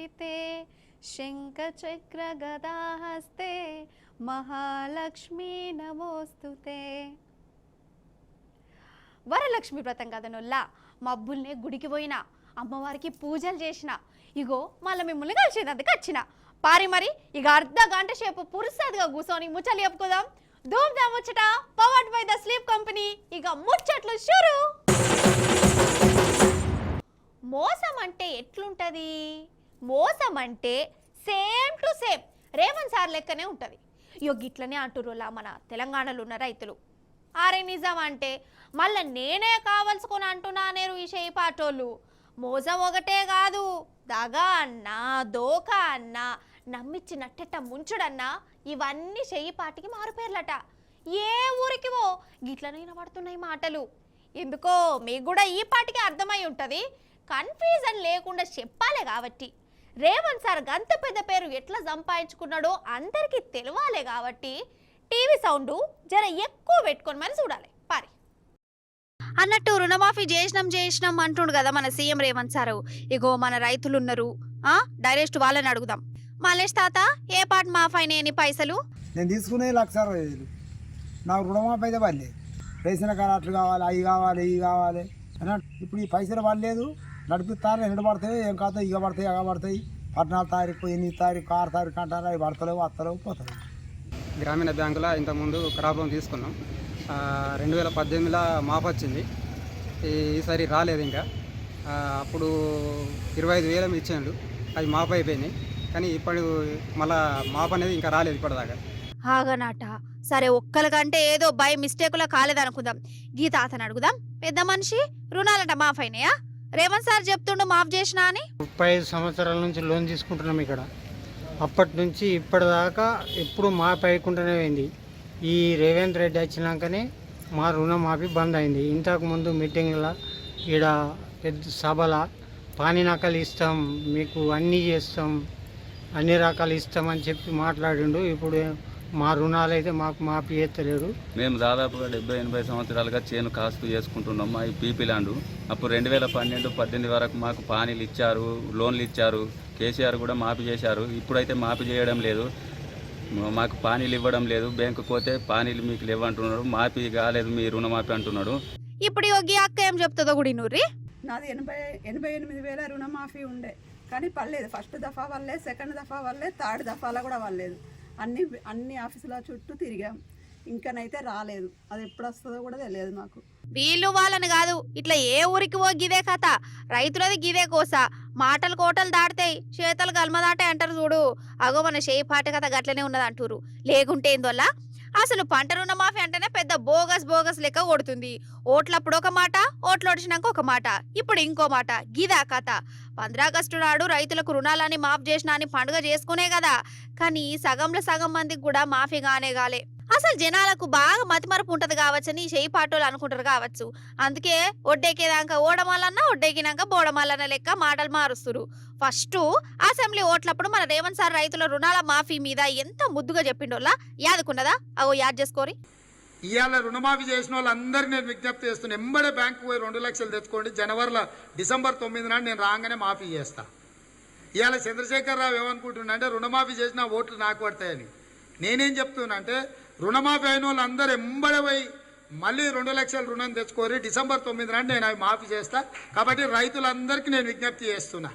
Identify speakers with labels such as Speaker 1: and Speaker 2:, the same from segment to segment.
Speaker 1: పూజితే శంఖచక్రగదాహస్తే మహాలక్ష్మీ నమోస్తుతే. వరలక్ష్మి వ్రతం కదనొల్లా మబ్బుల్నే గుడికి పోయినా అమ్మవారికి పూజలు చేసిన ఇగో మళ్ళీ మిమ్మల్ని కలిసేదందుకు వచ్చిన పారి మరి ఇక అర్ధ గంట సేపు పురుసాదిగా కూర్చొని ముచ్చట్లు చెప్పుకుందాం. ధూమ్ధాం ముచ్చట powered by the sleep company. ఇక ముచ్చట్లు షురు. మోసం అంటే ఎట్లుంటది? మోసం అంటే same to same Revanth sir లెక్కనే ఉంటది. ఇగో గిట్లనే అంటుర్రులా మన తెలంగాణలో ఉన్న రైతులు. ఆరే నిజం అంటే మళ్ళీ నేనే కావలసుకొని అంటున్నానేరు ఈ చేయిపాటోళ్ళు. మోసం ఒకటే కాదు, దగా అన్నా దోకా అన్నా నమ్మిచ్చినట్టెట్ట ముంచుడన్నా ఇవన్నీ చెయ్యిపాటికి మారుపేర్లట. ఏ ఊరికివో గిట్లనైనా పడుతున్నాయి మాటలు. ఎందుకో మీకు కూడా ఈ పాటికి అర్థమై ఉంటుంది. కన్ఫ్యూజన్ లేకుండా చెప్పాలి కాబట్టి రేవంత్ సార్ గంత పెద్ద పేరు ఎట్లా సంపాదించుకున్నాడో అందరికీ తెలియాలి కాబట్టి టీవీ సౌండ్ జర ఎక్కువ పెట్టుకొని మరి చూడాలి పారి అన్నట్టు. రుణమాఫీ చేసినాం అంటుండు కదా మన సీఎం రేవంత్ సారు. ఇగో మన రైతులు ఉన్నారు, డైరెక్ట్ వాళ్ళని అడుగుదాం. మల్లేష్ తాత, ఏ పాట మాఫ్ అయినాయి? ఎన్ని పైసలు?
Speaker 2: నేను తీసుకునే 1,60,000 నాకు రుణమాఫీ అయితే పడలేదు. రేషన్ కార్డు కావాలి, అవి కావాలి, ఇవి కావాలి అన్నట్టు. ఇప్పుడు ఈ పైసలు పడలేదు, నడిపిస్తారు, ఎన్ని పడతాయి ఏం కాదు, ఇక పడతాయి అగ పడతాయి. 14 తారీఖు 8 తారీఖు 6 తారీఖు అంటారు, అవి పడతలేవు వస్తలేవు పోతలేవు.
Speaker 3: గ్రామీణ బ్యాంకులో ఇంతకుముందు క్రాప్ లోన్ తీసుకున్నాం. 2018లో మాఫ్ వచ్చింది, ఈసారి రాలేదు. ఇంకా అప్పుడు 25,000 ఇచ్చాడు, అది మాఫ్ అయిపోయినాయి. కానీ ఇప్పుడు మళ్ళా మాఫ్ అనేది ఇంకా రాలేదు ఇప్పటిదాకా.
Speaker 1: ఆగనాట సరే, ఒక్కరికంటే ఏదో బై మిస్టేకులో కాలేదనుకుందాం. గీత అతను అడుగుదాం. పెద్ద మనిషి, రుణాలంట మాఫ్ అయినాయా? రేవంత్ సార్ చెప్తుండు మాఫ్ చేసినా అని.
Speaker 4: 35 సంవత్సరాల నుంచి లోన్ తీసుకుంటున్నాం ఇక్కడ. అప్పటి నుంచి ఇప్పటిదాకా ఎప్పుడు మాఫీ అయ్యకుండానే అయింది. ఈ రేవంత్ రెడ్డి వచ్చినాకనే మా రుణమాఫీ బంద్ అయింది. ఇంతకుముందు మీటింగ్ల ఈడ పెద్ద సభల పానీనకలు ఇస్తాం, మీకు అన్నీ చేస్తాం, అన్ని రకాలు ఇస్తామని చెప్పి మాట్లాడిండు. ఇప్పుడు మా రుణాలు అయితే మాకు మాఫీ చేస్తలేడు.
Speaker 5: మేము దాదాపుగా 70-80 సంవత్సరాలుగా చేను కాస్తూ చేసుకుంటున్నాము. అవి పీపీ ల్యాండ్. అప్పుడు 2012-18 వరకు మాకు పానీలు ఇచ్చారు, లోన్లు ఇచ్చారు. కేసీఆర్ కూడా మాఫీ చేశారు. ఇప్పుడైతే మాఫీ చేయడం లేదు, మాకు పానీలు ఇవ్వడం లేదు. బ్యాంకు పోతే పానీలు మీకు లేవంటున్నాడు, మాఫీ కాలేదు మీ రుణమాఫీ అంటున్నాడు.
Speaker 1: ఇప్పుడు యోగి అక్క ఏం చెప్తుందో కూడా నూరి.
Speaker 6: నాది 88,000 రుణమాఫీ ఉండే, కానీ పర్లేదు. ఫస్ట్ దఫా వల్లే, సెకండ్ దఫా వల్లే, థర్డ్ దఫాలో కూడా వల్లేదు. అన్ని ఆఫీసుల చుట్టూ తిరిగాం, ఇంకనైతే రాలేదు. అది ఎప్పుడు వస్తుందో కూడా తెలియదు నాకు.
Speaker 1: వీళ్ళు వాళ్ళని కాదు, ఇట్లా ఏ ఊరికి పో గిదే కథ. రైతులది గిదే కోస. మాటలు కోటలు దాడతాయి, చేతలు గల్మదాటే అంటారు చూడు. అగో మన చేయి పాట కథ గట్లనే ఉన్నది అంటారు. లేకుంటే ఏందోలా అసలు పంట రుణమాఫీ అంటేనే పెద్ద బోగస్ లెక్క కొడుతుంది. ఓట్లప్పుడు ఒక మాట, ఓట్లు ఒడిచినాక ఒక మాట, ఇప్పుడు ఇంకో మాట. గిదా కథ. 15 ఆగస్టు నాడు రైతులకు రుణాలని మాఫ్ చేసినా అని పండుగ చేసుకునే కదా. కానీ సగంలో సగం మందికి కూడా మాఫీ కాలే. అసలు జనాలకు బాగా మతిమరపు ఉంటది కావచ్చని చేయి పాటోళ్ళు అనుకుంటారు కావచ్చు. అందుకే ఒడ్డెక్కేదాకా ఓడమాలన్నా, ఒడ్డెక్కినాక బోడమాలన్న లెక్క మాటలు మారుస్తురు. ఫస్ట్ అసెంబ్లీ ఓట్లప్పుడు మన రేవంత్ సార్ రైతుల రుణాల మాఫీ మీద ఎంత ముద్దుగా చెప్పిండోలా యాదుకున్నదా? అగో యాద్ చేసుకోరి.
Speaker 7: ఇవాళ రుణమాఫీ చేసిన వాళ్ళందరికీ నేను విజ్ఞప్తి చేస్తున్నాను. ఎంబడే బ్యాంకు పోయి 2 లక్షలు తెచ్చుకోండి. డిసెంబర్ 9 నాడు నేను రాగానే మాఫీ చేస్తా. ఇవాళ చంద్రశేఖరరావు ఏమనుకుంటున్నా అంటే రుణమాఫీ చేసిన ఓట్లు నాకు పడతాయని. నేనేం చెప్తున్నా అంటే రుణమాఫీ అయిన వాళ్ళందరూ ఎంబడే పోయి మళ్ళీ 2 లక్షల రుణం తెచ్చుకోరి. డిసెంబర్ 9 నాడు నేను అవి మాఫీ చేస్తా. కాబట్టి రైతులందరికీ నేను విజ్ఞప్తి చేస్తున్నా,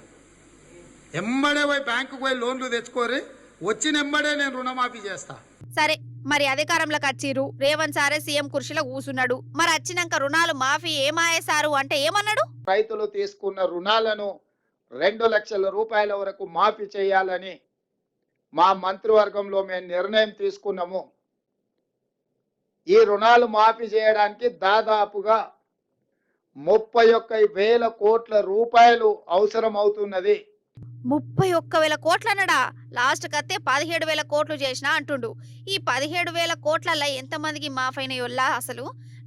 Speaker 7: ఎంబడే పోయి బ్యాంకుకు పోయి లోన్లు తెచ్చుకోరి. వచ్చిన ఎంబడే నేను రుణమాఫీ చేస్తా.
Speaker 1: సరే, మరి అధికారంలోకి వచ్చిర్రు, రేవంత్ సారే సీఎం కుర్చీలో కూర్చున్నాడు. మరి వచ్చినాక రుణాలు మాఫీ ఏమాయేశారు అంటే ఏమన్నాడు?
Speaker 8: రైతులు తీసుకున్న రుణాలను 2 లక్షల రూపాయల వరకు మాఫీ చేయాలని మా మంత్రివర్గంలో మేము నిర్ణయం తీసుకున్నాము. ఈ రుణాలు మాఫీ చేయడానికి దాదాపుగా 31,000 కోట్ల రూపాయలు అవసరం అవుతున్నది.
Speaker 1: 31,000 కోట్లు అన్నడా? లాస్ట్ కత్తే 17,000 కోట్లు చేసినా అంటుండు. ఈ 17,000 కోట్లల్లో ఎంతమందికి మాఫైనయోల్లా? అసలు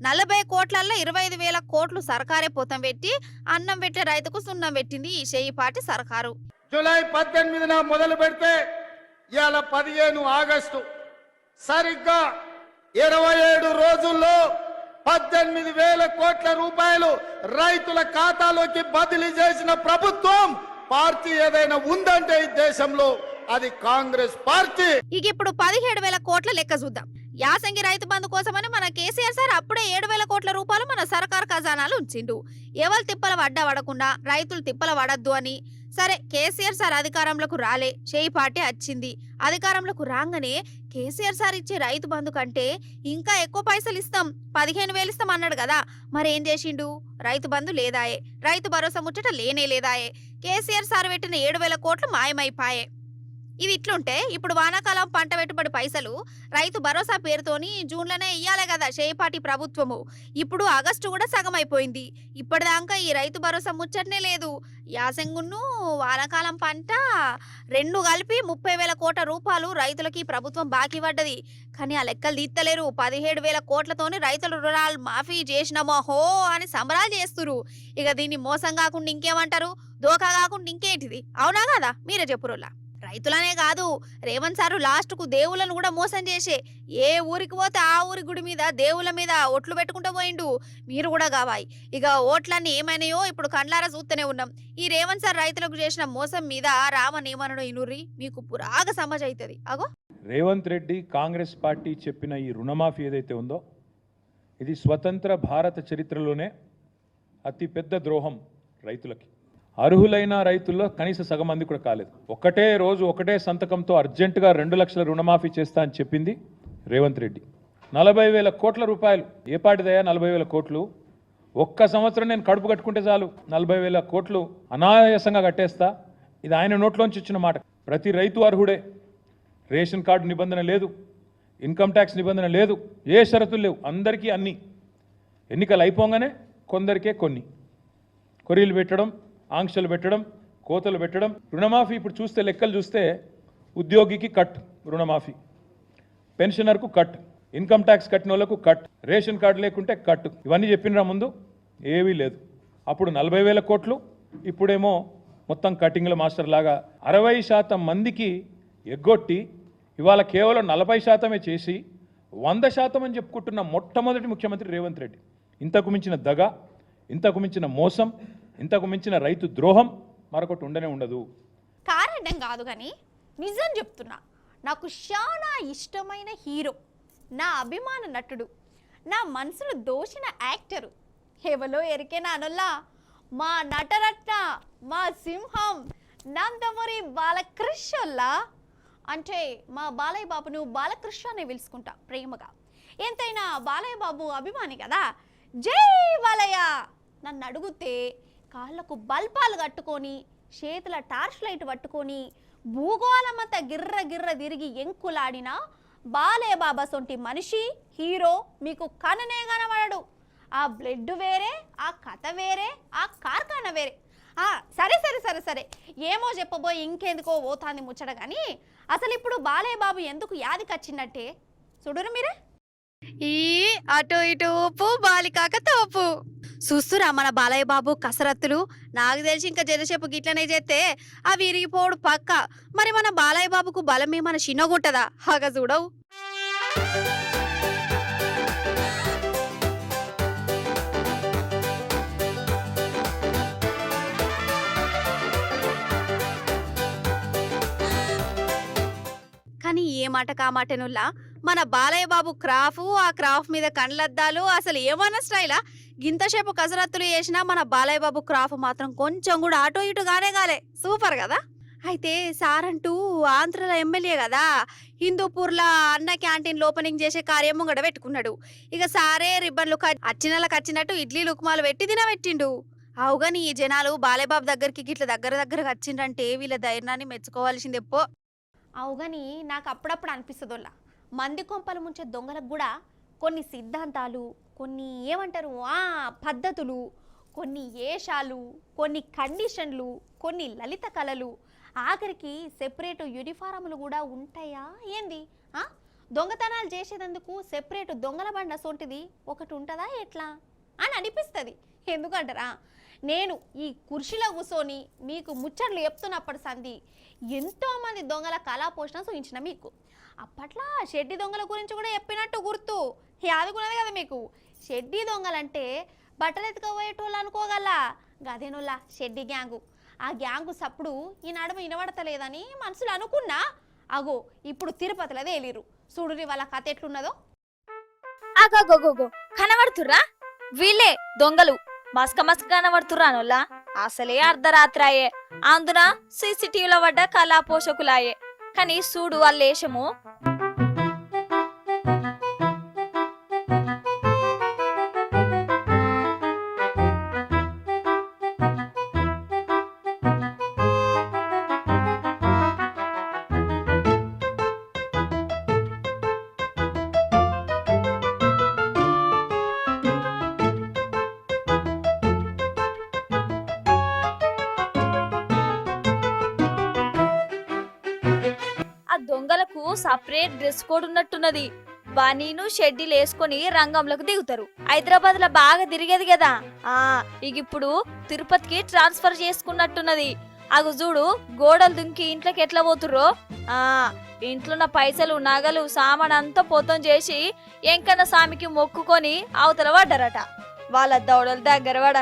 Speaker 1: 40 కోట్లల్లో 25,000 కోట్లు సర్కారే పొతం పెట్టి అన్నం పెట్టే రైతుకు సున్నం పెట్టింది ఈ చేయిపాటి సర్కారు.
Speaker 7: జూలై 18న మొదలు పెడితే ఇవాళ 15 ఆగస్టు, సరిగ్గా 27 రోజుల్లో 18,000 కోట్ల రూపాయలు రైతుల ఖాతాలోకి బదిలీ చేసిన ప్రభుత్వం
Speaker 8: పార్టీ ఏదైనా ఉందంటే ఈ దేశంలో అది కాంగ్రెస్ పార్టీ.
Speaker 1: ఇక ఇప్పుడు 17,000 కోట్ల లెక్క చూద్దాం. యాసంగి రైతు బంధు కోసమని మన కేసీఆర్ సార్ అప్పుడే 7,000 కోట్ల రూపాయలు మన సర్కార్ ఖజానాలు ఉంచిండు. ఎవరు తిప్పల పడకుండా రైతులు తిప్పల పడద్దు అని. సరే, కేసీఆర్ సార్ అధికారంలోకి రాలే, చేయి పార్టీ వచ్చింది. అధికారంలోకి రాగానే కేసీఆర్ సార్ ఇచ్చే రైతు బంధు కంటే ఇంకా ఎక్కువ పైసలు ఇస్తాం, 15,000 ఇస్తాం అన్నాడు కదా. మరి ఏం చేసిండు? రైతు బంధు లేదాయే, రైతు భరోసా ముచ్చట లేనే లేదాయే. కేసీఆర్ సార్ పెట్టిన 7,000 కోట్లు మాయమైపాయే. ఇది ఇట్లుంటే ఇప్పుడు వానాకాలం పంట పెట్టుబడి పైసలు రైతు భరోసా పేరుతోని జూన్లోనే ఇయ్యాలే కదా చేపాటి ప్రభుత్వము. ఇప్పుడు ఆగస్టు కూడా సగం అయిపోయింది. ఇప్పటిదాకా ఈ రైతు భరోసా ముచ్చటనే లేదు. యాసంగును వానాకాలం పంట రెండు కలిపి 30,000 కోట్ల రూపాయలు రైతులకి ప్రభుత్వం బాకీ పడ్డది. కానీ ఆ లెక్కలు తీత్తలేరు. 17,000 కోట్లతోని రైతుల రుణాలు మాఫీ చేసినామో హో అని సంబరాలు చేస్తురు. ఇక దీన్ని మోసం కాకుండా ఇంకేమంటారు, దోకా కాకుండా ఇంకేంటిది? అవునా కదా? మీరే చెప్పురులా. రైతులనే కాదు, రేవంత్ సారు లాస్ట్కు దేవుళ్ళను కూడా మోసం చేసే ఏ ఊరికి పోతే ఆ ఊరి గుడి మీద దేవుళ్ళ మీద ఒట్లు పెట్టుకుంటూ పోయిండు. మీరు కూడా కావాయి. ఇక ఓట్లన్నీ ఏమైనాయో ఇప్పుడు కండ్లారా చూస్తూనే ఉన్నాం. ఈ రేవంత్ సార్ రైతులకు చేసిన మోసం మీద రామనేమనడు ఇనుర్రి, మీకు పురాగ సమాజ్ అవుతుంది. అగో
Speaker 9: రేవంత్ రెడ్డి కాంగ్రెస్ పార్టీ చెప్పిన ఈ రుణమాఫీ ఏదైతే ఉందో ఇది స్వతంత్ర భారత చరిత్రలోనే అతిపెద్ద ద్రోహం రైతులకి. అర్హులైన రైతుల్లో కనీస సగం మంది కూడా కాలేదు. ఒకటే రోజు ఒకటే సంతకంతో అర్జెంటుగా 2 లక్షల రుణమాఫీ చేస్తా అని చెప్పింది రేవంత్ రెడ్డి. 40,000 కోట్ల రూపాయలు. ఏ పాటిదయా 40,000 కోట్లు? ఒక్క సంవత్సరం నేను కడుపు కట్టుకుంటే చాలు 40,000 కోట్లు అనాయాసంగా కట్టేస్తా. ఇది ఆయన నోట్లోంచి వచ్చిన మాట. ప్రతి రైతు అర్హుడే. రేషన్ కార్డు నిబంధన లేదు, ఇన్కమ్ ట్యాక్స్ నిబంధన లేదు, ఏ షరతులు లేవు. అందరికీ అన్నీ. ఎన్నికలు అయిపోగానే కొందరికే కొన్ని కొరీలు పెట్టడం, ఆంక్షలు పెట్టడం, కోతలు పెట్టడం. రుణమాఫీ ఇప్పుడు చూస్తే లెక్కలు చూస్తే ఉద్యోగికి కట్ రుణమాఫీ, పెన్షనర్కు కట్, ఇన్కమ్ ట్యాక్స్ కట్టిన వాళ్ళకు కట్, రేషన్ కార్డు లేకుంటే కట్. ఇవన్నీ చెప్పినరా ముందు ఏవీ లేదు. అప్పుడు 40,000 కోట్లు, ఇప్పుడేమో మొత్తం కటింగ్ల మాస్టర్ లాగా 60% మందికి ఎగ్గొట్టి ఇవాళ కేవలం 40% చేసి 100% అని చెప్పుకుంటున్న మొట్టమొదటి ముఖ్యమంత్రి రేవంత్ రెడ్డి. ఇంతకు మించిన దగ, ఇంతకు మించిన మోసం, ఇంతకు మించిన రైతు ద్రోహం మరొకటి ఉండనే ఉండదు.
Speaker 1: కారణం కాదు కానీ నిజం చెప్తున్నా, నాకు చాలా ఇష్టమైన హీరో, నా అభిమాన నటుడు, నా మనసును దోచిన యాక్టరు ఎవలో ఎరికేనా అనొల్లా, మా నటరత్న, మా సింహం నందమూరి బాలకృష్ణలా. అంటే మా బాలయ్య బాబును బాలకృష్ణ అనే పిలుచుకుంటా ప్రేమగా. ఎంతైనా బాలయ్య బాబు అభిమాని కదా. జై బాలయ్య. నన్ను అడిగితే కాళ్ళకు బల్పాలు కట్టుకొని, చేతుల టార్చ్ లైట్ పట్టుకొని, భూగోళమంతా గిర్ర గిర్ర తిరిగి ఎంకులాడిన బాలయ్య బాబా సొంటి మనిషి, హీరో మీకు కననే కనబడడు. ఆ బ్లడ్ వేరే, ఆ కథ వేరే, ఆ కార్ఖానా వేరే. సరే సరే సరే సరే ఏమో చెప్పబోయి ఇంకెందుకో పోతాంది ముచ్చట. కానీ అసలు ఇప్పుడు బాలయ్య బాబు ఎందుకు యాదికి వచ్చిందంటే చూడరు మీరే. ఈ అటు ఇటు ఊపు బాలికాక తోపు చూస్తురా మన బాలయ్య బాబు కసరత్తులు. నాకు తెలిసి ఇంకా జరసేపు గిట్లనే చేస్తే అవి విరిగిపోడు పక్క. మరి మన బాలయ్య బాబుకు బలం ఏమన్నా చిన్నగుంటదా? హాగా చూడవు. కానీ ఏ మాట కామాటెనుల్లా మన బాలయ్య బాబు క్రాఫ్, ఆ క్రాఫ్ మీద కండ్లద్దాలు, అసలు ఏమన్నా స్టైలా. గింతసేపు కసరత్తులు చేసినా మన బాలయ్య బాబు క్రాఫ్ మాత్రం కొంచెం కూడా అటో ఇటు గానే సూపర్ కదా. అయితే సార్ అంటూ ఆంధ్రలో ఎమ్మెల్యే కదా, హిందూపూర్లో అన్న క్యాంటీన్ ఓపెనింగ్ చేసే కార్యం ముంగడ పెట్టుకున్నాడు. ఇక సారే రిబ్బన్లు అచ్చినలకు వచ్చినట్టు ఇడ్లీలు ఉక్మాలు పెట్టి తినబెట్టిండు. అవుగాని ఈ జనాలు బాలయ్య బాబు దగ్గరికి గిట్ల దగ్గరగా వచ్చిండ్రంటే వీళ్ళ ధైర్యాన్ని మెచ్చుకోవాల్సిందెప్పో. అవుగాని నాకు అప్పుడప్పుడు అనిపిస్తుందోళ్ళ, మంది కొంపలు ముంచే దొంగలకు కూడా కొన్ని సిద్ధాంతాలు, కొన్ని ఏమంటారు పద్ధతులు, కొన్ని ఏషాలు, కొన్ని కండిషన్లు, కొన్ని లలిత కళలు, ఆఖరికి సెపరేట్ యూనిఫారములు కూడా ఉంటాయా ఏంది? దొంగతనాలు చేసేందుకు సెపరేట్ దొంగల బండ సొంటిది ఒకటి ఉంటుందా ఎట్లా అని అనిపిస్తుంది. ఎందుకంటారా, నేను ఈ కుర్చీలో కూర్చొని మీకు ముచ్చట్లు చెప్తున్నప్పటి సంది ఎంతోమంది దొంగల కళాపోషణ చూపించిన మీకు. అప్పట్లో షెడ్డి దొంగల గురించి కూడా చెప్పినట్టు గుర్తు యాదుకున్నది కదా మీకు. షెడ్డి దొంగలంటే బట్టలు ఎత్తుకపోయేటోళ్ళు అనుకోగల, గదేనుల్లా షెడ్డి గ్యాంగు. ఆ గ్యాంగు సప్పుడు ఈ నడుమ వినబడతలేదని మనసులో అనుకున్నా. అగో ఇప్పుడు తిరుపతిలో తేలిరు. చూడురి వాళ్ళ కథ ఎట్లున్నదో.
Speaker 10: అగోగోగో కనబడుతుర్రా? వీళ్ళే దొంగలు. మస్క కనబడుతుర్రా నోళ్ళ. అసలే అర్ధరాత్రాయే, అందున సీసీటీవీలో పడ్డ కళా పోషకులాయే. కానీ చూడు వాళ్ళేషము. ఆ దొంగలకు సపరేట్ డ్రెస్ కోడ్ ఉన్నట్టున్నది. బనీను షెడ్డీలు వేసుకొని రంగంలోకి దిగుతారు. హైదరాబాద్ లో బాగా తిరిగేది కదా. ఇక ఇప్పుడు తిరుపతికి ట్రాన్స్ఫర్ చేసుకున్నట్టున్నది. అగు చూడు గోడలు దుంకి ఇంట్లోకి ఎట్లా పోతుర్రో. ఇంట్లోన్న పైసలు నగలు సామాన్ అంతా పొతం చేసి ఎంకన్న సామికి మొక్కుకొని అవతల పడ్డారట. వాళ్ళ దౌడలు దగ్గర పడ.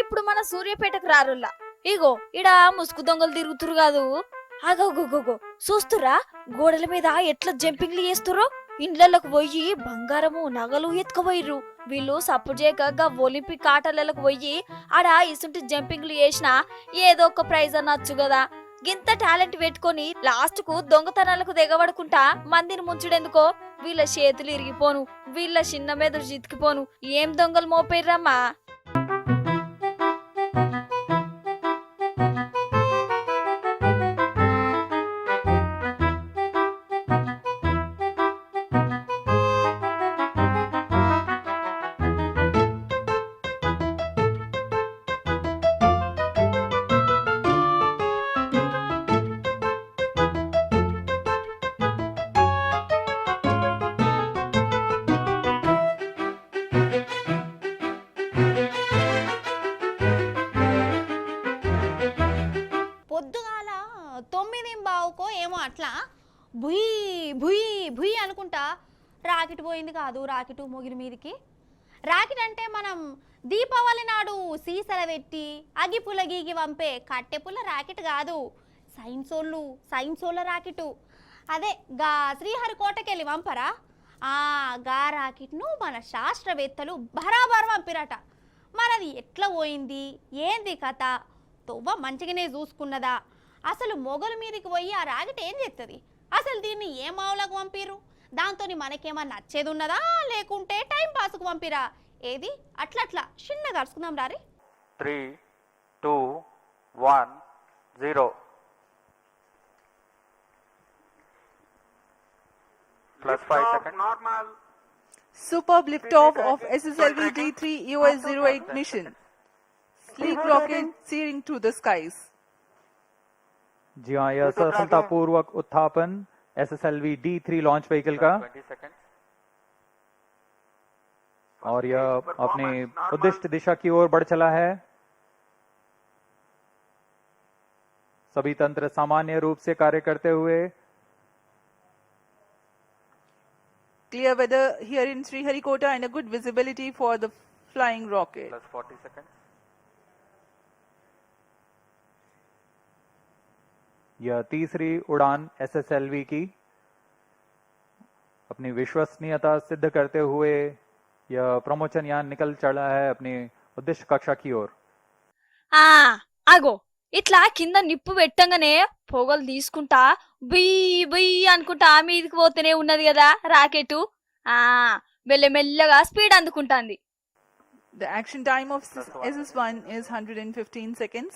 Speaker 10: ఇప్పుడు మన సూర్యాపేటకు రారుల్లా. ఇగో ఇడ ముసుగు దొంగలు తిరుగుతురు కాదు. అగోగోగోగో చూస్తురా గోడల మీద ఎట్లా జంపింగ్లు చేస్తురో. ఇండ్లకు పోయి బంగారము నగలు ఎత్తుకుపోయిర్రు. వీళ్ళు సపోర్ట్ చేయక ఒలింపిక్ ఆటలకు పోయి ఆడ ఇసుంటి జంపింగ్లు చేసినా ఏదో ఒక ప్రైజ్ అనొచ్చు కదా. గింత టాలెంట్ పెట్టుకొని లాస్ట్ కు దొంగతనాలకు దిగబడుకుంటా మందిని ముంచుడెందుకో. వీళ్ళ చేతులు ఇరిగిపోను, వీళ్ళ చిన్న మెదడు చితికిపోను. ఏం దొంగలు మోపేర్రమ్మా.
Speaker 1: పొద్దుగాల 9:15కో ఏమో అట్లా భుయ్ భుయ్ భుయ్ అనుకుంటా రాకెట్ పోయింది కాదు. రాకెట్ మొగిలి మీదికి. రాకెట్ అంటే మనం దీపావళి నాడు సీసల పెట్టి అగిపుల గీగి పంపే కట్టెపుల్ల రాకెట్ కాదు. సైన్సోళ్ళ రాకెట్. అదే గా శ్రీహరికోటకెళ్ళి పంపరా. గా రాకెట్ను మన శాస్త్రవేత్తలు బరాబర్ పంపిరట. మనది ఎట్లా పోయింది ఏంది కథ? తొవ్వ మంచిగానే చూసుకున్నదా? అసలు మొగల మీదకి పోయి ఆ రాకెట్ ఏం చేస్తుంది? అసలు దీన్ని ఏ మావులకు పంపిరు? దాంతో మనకేమన్నా నచ్చేది ఉన్నదా లేకుంటే టైం పాస్కు పంపిరా? ఏది అట్లట్లా చిన్నగా అరుచుకుందాం రారి.
Speaker 11: 3, 2, 1, 0. +5 seconds. Normal.
Speaker 12: Superb liftoff of SSLV D3 US-08 mission. Sleek rocket soaring to the skies.
Speaker 11: जी हाँ, यह सफलतापूर्वक उत्थापन SSLV D3 लॉन्च व्हीकल का 20 seconds. और यह अपने उद्दिष्ट दिशा की ओर बढ़ चला है. सभी तंत्र सामान्य रूप से कार्य करते हुए.
Speaker 12: Clear weather here in Sriharikota and a good visibility for the flying rocket.
Speaker 11: +40 seconds. यह तीसरी उड़ान SSLV की अपनी विश्वसनीयता सिद्ध करते हुए यह प्रमोचन यान निकल चला है अपनी उद्देश्य कक्षा की ओर.
Speaker 10: అగో ఇట్లా కింద నిప్పు పెట్టంగానే పొగలు తీసుకుంటా బుయ్ బుయ్ అనుకుంటా మీదికి పోతూనే ఉన్నది కదా రాకెట్. మెల్లమెల్లగా speed అందుకుంటాంది.
Speaker 12: The action time of SS1 is 115 seconds.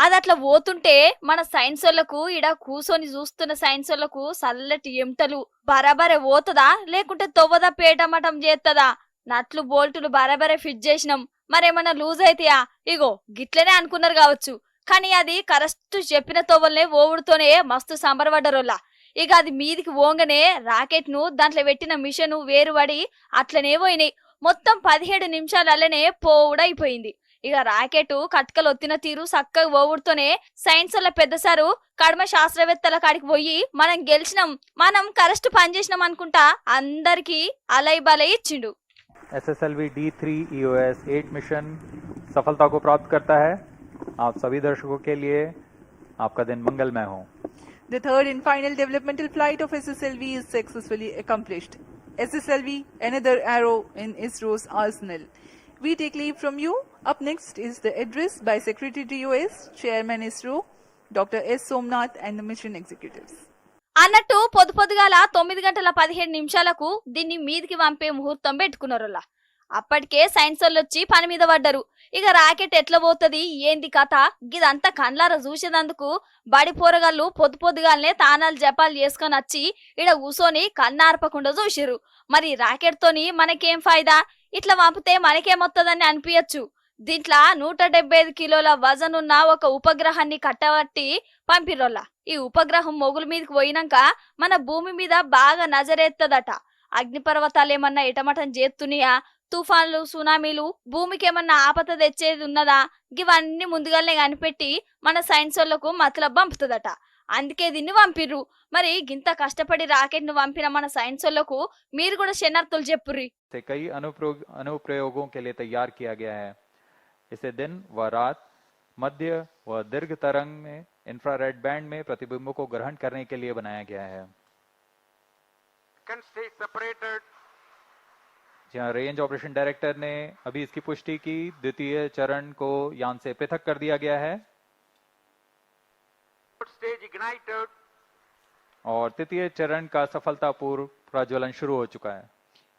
Speaker 10: అది అట్లా పోతుంటే మన సైన్స్ వాళ్ళకు ఇడ కూసోని చూస్తున్న సైన్స్ వాళ్ళకు చల్లటి ఎమటలు బరాబరే పోతుందా లేకుంటే తొవ్వదా పేటమటం చేస్తుందా? నట్లు బోల్టులు బరాబరే ఫిట్ చేసినాం, మరేమన్నా లూజ్ అయితాయా? ఇగో గిట్లనే అనుకున్నారు కావచ్చు, కానీ అది కరెక్ట్ చెప్పిన తొవ్వలనే ఓవుడుతోనే మస్తు సంబరపడ్డరోలా. ఇక అది మీదికి పోగానే రాకెట్ ను దాంట్లో పెట్టిన మిషన్ వేరుపడి అట్లనే పోయినాయి. మొత్తం 17 నిమిషాలనే పోవుడైపోయింది. ఇక రాకెట్ కట్కలు ఒత్తిన తీరు చక్కగా పోవుడుతోనే సైన్స్ వల్ల పెద్ద సారు కడమ శాస్త్రవేత్తల కాడికి పోయి మనం గెలిచినాం, మనం కరెక్ట్ పని చేసినాం అనుకుంటా అందరికి అలై బలై ఇచ్చిండు.
Speaker 11: SSLV D3 EOS 8 मिशन सफलता को प्राप्त करता है। आप सभी दर्शकों के लिए आपका दिन मंगलमय हो।
Speaker 12: The third and final developmental flight of SSLV is successfully accomplished. SSLV, another arrow in ISRO's arsenal. We take leave from you. Up next is the address by Secretary DOS, Chairman ISRO, Dr. S. Somnath and the mission executives.
Speaker 10: అన్నట్టు పొద్దుగాల 9:17 దీన్ని మీదికి పంపే ముహూర్తం పెట్టుకున్నారులా. అప్పటికే science వాళ్ళు వచ్చి పని మీద పడ్డారు. ఇక రాకెట్ ఎట్లా పోతుంది ఏంది కథ గిదంతా కండ్లారా చూసేందుకు బడి పోరగాళ్ళు పొద్దుగాలనే తానాలు జపాలు చేసుకొని వచ్చి ఇడ కూసోని కన్నార్పకుండా చూసిరు. మరి రాకెట్ తోని మనకేం ఫాయిదా? ఇట్లా పంపితే మనకేమొత్తదని అనిపించచ్చు. దీంట్లో 175 కిలోల వజన్ ఉన్న ఒక ఉపగ్రహాన్ని కట్టబట్టి పంపిరోళ్ళ. ఈ ఉపగ్రహం మొగుల మీదకి పోయినాక మన భూమి మీద బాగా నజరేత్తదట. అగ్నిపర్వతాలు ఏమన్నా ఎటమటం చేస్తున్నాయా, తుఫాన్లు సునామీలు భూమికి ఏమన్నా ఆపద తెచ్చేది ఉన్నదా, ఇవన్నీ ముందుగానే కనిపెట్టి మన సైన్స్ వాళ్ళకు మతలబ్ పంపుతుందట. అందుకే దీన్ని పంపిర్రు. మరి గింత కష్టపడి రాకెట్ ను పంపిన మన సైన్స్ వాళ్ళకు మీరు కూడా శనార్థులు చెప్పుర్రి.
Speaker 11: कई अनुप्रयोगों के लिए तैयार किया गया है। इसे दिन व रात, मध्य व दीर्घ तरंग में इंफ्रारेड बैंड में प्रतिबिंबों को ग्रहण करने के लिए बनाया गया है। जहाँ रेंज ऑपरेशन डायरेक्टर ने अभी इसकी पुष्टि की, द्वितीय चरण को यान से पृथक कर दिया गया है और तृतीय चरण का सफलतापूर्व प्रज्वलन शुरू हो चुका है।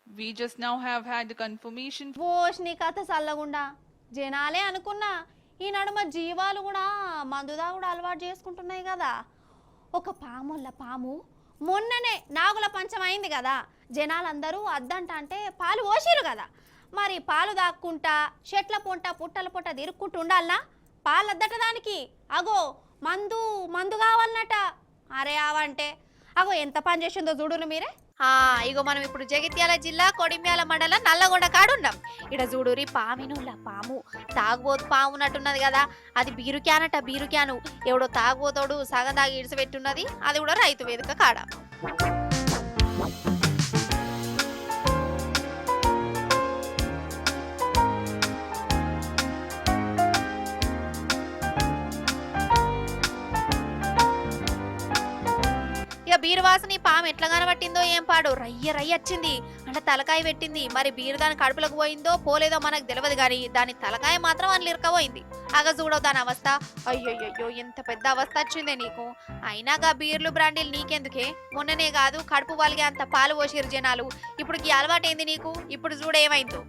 Speaker 12: We just now have had the confirmation.
Speaker 1: పోష్ నీ కథ చల్లగుండా జనాలే అనుకున్నా ఈ నడుమ జీవాలు కూడా మందుదా కూడా అలవాటు చేసుకుంటున్నాయి కదా. ఒక పాముల పాము మొన్ననే నాగుల పంచమైంది కదా, జనాలందరూ అద్దంట అంటే పాలు పోసిరు కదా. మరి పాలు దాక్కుంటా చెట్ల పొంట పుట్టల పొట్ట తిరుక్కుంటూ ఉండాలనా? పాలు అద్దట దానికి అగో మందు మందు కావాలన్నట. అరే అవంటే అగో ఎంత పని చేసిందో చూడును మీరే. ఇగో మనం ఇప్పుడు జగిత్యాల జిల్లా కొడిమ్యాల మండలం నల్లగొండ కాడున్నాం. ఇడ చూడురి పామినుల పాము తాగుబోతు పాము ఉన్నట్టున్నది కదా. అది బీరు క్యానట, బీరు క్యాను ఎవడో తాగుబోతోడు సగం దాగి ఇడిసిపెట్టున్నది. అది కూడా రైతు వేదిక కాడ. ఇక బీరు వాసని పాము ఎట్లా కనబట్టిందో ఏం పాడు, రయ్య రయ్య వచ్చింది అంటే తలకాయ పెట్టింది. మరి బీరు దాని కడుపులకు పోయిందో పోలేదో మనకు తెలియదు, కానీ దాని తలకాయ మాత్రం అని ఇరకపోయింది. అగ చూడవు దాని అవస్థ. అయ్యోయ్యో ఎంత పెద్ద అవస్థ వచ్చిందే నీకు. అయినాగా బీర్లు బ్రాండీలు నీకెందుకే? మొన్ననే కాదు కడుపు వాళ్ళకి అంత పాలు పోసిరు జనాలు. ఇప్పుడు ఈ అలవాటు ఏంది నీకు? ఇప్పుడు చూడేమైందో.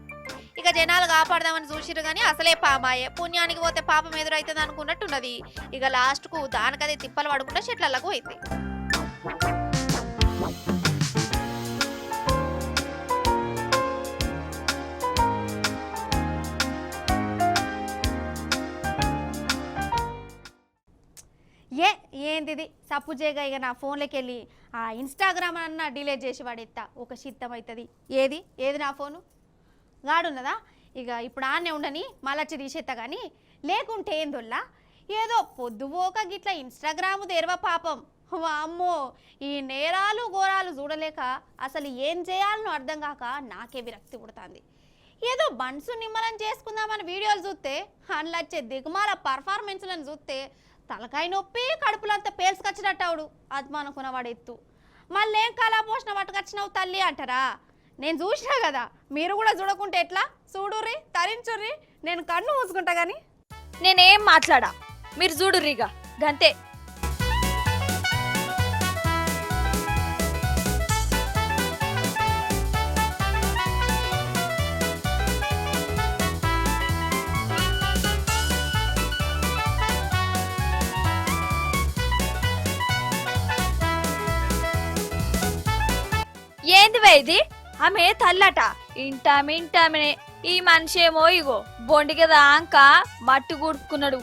Speaker 1: ఇక జనాలు కాపాడదామని చూసిరు కానీ అసలే పామాయే. పుణ్యానికి పోతే పాపం ఎదురైతుంది అనుకున్నట్టున్నది. ఇక లాస్ట్ కు దానికదే తిప్పలు పడుకుంటే చెట్లకు పోయింది. ఏంది సప్పు చేయగా ఇక నా ఫోన్లోకి వెళ్ళి ఆ ఇన్స్టాగ్రామ్ అన్న డిలీట్ చేసి వాడెత్తా ఒక చిత్తం అవుతుంది. ఏది ఏది నా ఫోను గాడున్నదా? ఇక ఇప్పుడు ఆనే ఉండని మళ్ళొచ్చి తీసేస్తా. కానీ లేకుంటే ఏందొల్లా ఏదో పొద్దుపోక గిట్లా ఇన్స్టాగ్రామ్ తెరవ పాపం. అమ్మో ఈ నేరాలు ఘోరాలు చూడలేక అసలు ఏం చేయాలనో అర్థం కాక నాకే విరక్తి పుడుతుంది. ఏదో బన్సు నిమ్మలం చేసుకుందామని వీడియోలు చూస్తే అందులో వచ్చే దిగుమాల పర్ఫార్మెన్స్లను చూస్తే తలకాయ నొప్పి కడుపులంతా పేల్చుకొచ్చినట్టవుడు. అది అనుకున్నవాడు ఎత్తు. మళ్ళీ ఏం కళా పోషణ పట్టుకొచ్చినావు తల్లి అంటారా? నేను చూసినా కదా, మీరు కూడా చూడకుంటే ఎట్లా? చూడుర్రి తరించుర్రి, నేను కన్ను మూసుకుంటా. కానీ
Speaker 10: నేనేం మాట్లాడా, మీరు చూడుర్రిగా గంతే. చూడవే ఇది ఆమె తల్లట ఇంటామెనే ఈ మనిషి ఏమో ఇగో బొండికి దాంక మట్టి కూడుకున్నాడు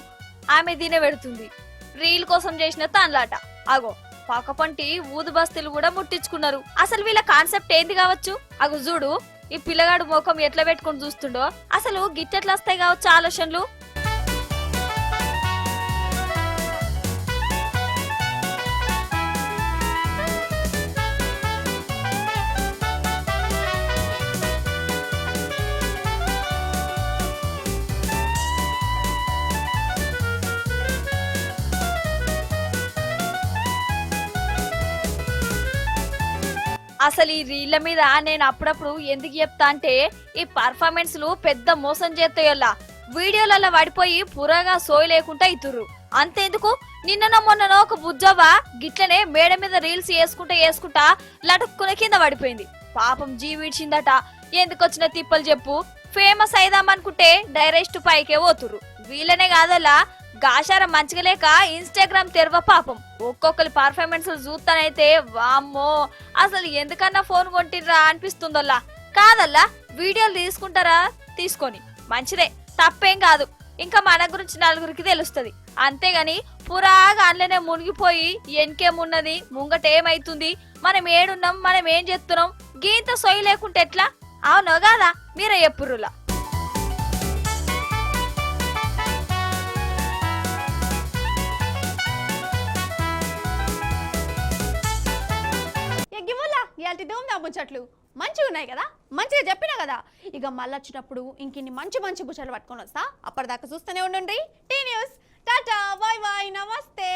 Speaker 10: ఆమె తినబెడుతుంది రీల్ కోసం చేసిన తనలాట అగో పక్కపంటి ఊదు బస్తీలు కూడా ముట్టించుకున్నారు అసలు వీళ్ళ కాన్సెప్ట్ ఏంది కావచ్చు అగో చూడు ఈ పిల్లగాడు ముఖం ఎట్లా పెట్టుకొని చూస్తుండో అసలు గిట్టెట్లా వస్తాయి కావచ్చు ఆలోచనలు అసలు ఈ రీళ్ల మీద నేను అప్పుడప్పుడు ఎందుకు చెప్తా అంటే ఈ పర్ఫార్మెన్స్లు పెద్ద మోసం చేస్తాయల్లా వీడియోలలో పడిపోయి పురాగా సోయి లేకుండా ఇతుర్రు అంతేందుకు నిన్ననో మొన్ననో ఒక బుజ్జవ్వ గిట్లనే మేడ మీద రీల్స్ వేసుకుంటా లటుక్కున కింద పడిపోయింది పాపం జీవిడ్చిందట ఎందుకొచ్చిన తిప్పలు చెప్పు ఫేమస్ అయిదామనుకుంటే డైరెక్ట్ పైకే పోతుర్రు వీళ్ళనే కాదల్లా గాషారం మంచిగా లేక ఇన్స్టాగ్రామ్ తెరవ పాపం ఒక్కొక్కరి పర్ఫార్మెన్స్ చూస్తానైతే వామ్మో అసలు ఎందుకన్నా ఫోన్ కొంటిర్రా అనిపిస్తుందల్లా కాదల్లా వీడియోలు తీసుకుంటారా తీసుకొని మంచిదే తప్పేం కాదు ఇంకా మన గురించి నలుగురికి తెలుస్తుంది అంతేగాని పురాగా అందులోనే మునిగిపోయి ఎన్కేమున్నది ముంగటేమైతుంది మనం ఏడున్నాం మనం ఏం చేస్తున్నాం గీంత సొయ్యి లేకుంటే ఎట్లా అవునో కాదా మీరే చెప్పుర్రులా
Speaker 1: ఇలాంటి ధూమ్ధాం ముచ్చట్లు మంచిగా ఉన్నాయి కదా మంచిగా చెప్పినా కదా ఇక మళ్ళీ వచ్చినప్పుడు ఇంకిన్ని మంచి మంచి ముచ్చట్లు పట్టుకొని వస్తా అప్పటిదాకా చూస్తూనే ఉండండి T News tata bye bye నమస్తే